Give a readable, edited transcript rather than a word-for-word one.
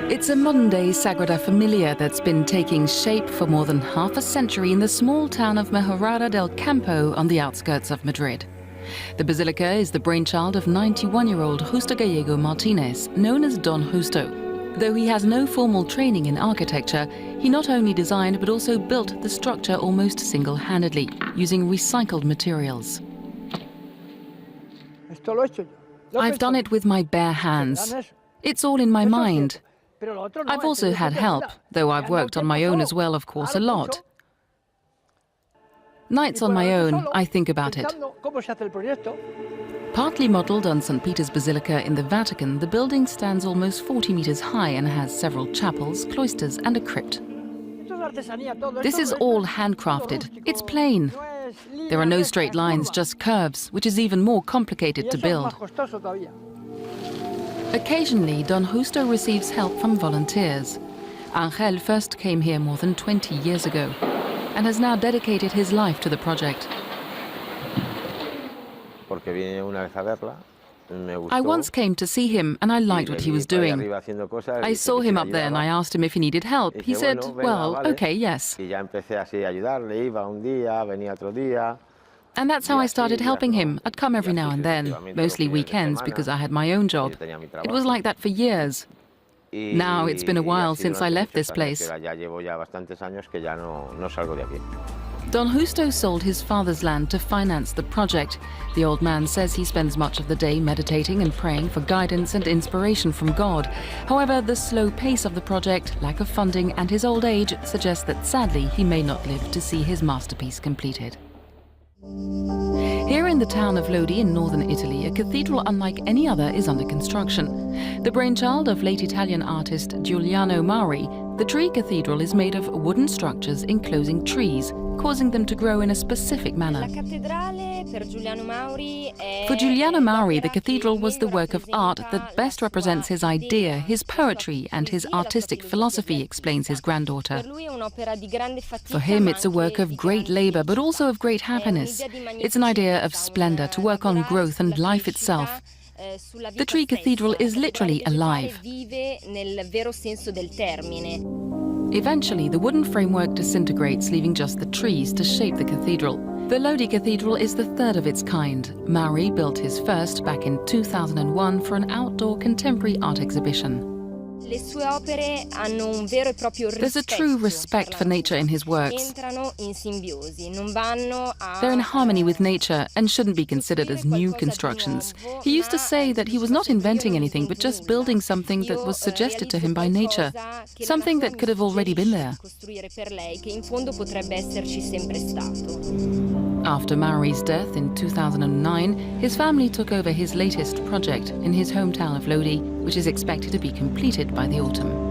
It's a modern-day Sagrada Familia that's been taking shape for more than half a century in the small town of Mejorada del Campo on the outskirts of Madrid. The Basilica is the brainchild of 91-year-old Justo Gallego Martinez, known as Don Justo. Though he has no formal training in architecture, he not only designed but also built the structure almost single-handedly, using recycled materials. I've done it with my bare hands. It's all in my mind. I've also had help, though I've worked on my own as well, of course, a lot. Nights on my own, I think about it. Partly modelled on St. Peter's Basilica in the Vatican, the building stands almost 40 meters high and has several chapels, cloisters and a crypt. This is all handcrafted. It's plain. There are no straight lines, just curves, which is even more complicated to build. Occasionally, Don Justo receives help from volunteers. Angel first came here more than 20 years ago and has now dedicated his life to the project. I once came to see him and I liked what he was doing. I saw him up there and I asked him if he needed help. He said, well, okay, yes. And that's how I started helping him. I'd come every now and then, mostly weekends because I had my own job. It was like that for years. Now it's been a while since I left this place. Don Justo sold his father's land to finance the project. The old man says he spends much of the day meditating and praying for guidance and inspiration from God. However, the slow pace of the project, lack of funding and his old age suggest that sadly he may not live to see his masterpiece completed. Here in the town of Lodi in northern Italy, a cathedral unlike any other is under construction. The brainchild of late Italian artist Giuliano Mauri, the tree cathedral is made of wooden structures enclosing trees, causing them to grow in a specific manner. For Giuliano Mauri, the cathedral was the work of art that best represents his idea, his poetry and his artistic philosophy, explains his granddaughter. For him, it's a work of great labor, but also of great happiness. It's an idea of splendor, to work on growth and life itself. The tree cathedral is literally alive. Eventually, the wooden framework disintegrates, leaving just the trees to shape the cathedral. The Lodi Cathedral is the third of its kind. Mauri built his first back in 2001 for an outdoor contemporary art exhibition. There's a true respect for nature in his works. They're in harmony with nature and shouldn't be considered as new constructions. He used to say that he was not inventing anything, but just building something that was suggested to him by nature, something that could have already been there. After Mauri's death in 2009, his family took over his latest project in his hometown of Lodi, which is expected to be completed by the autumn.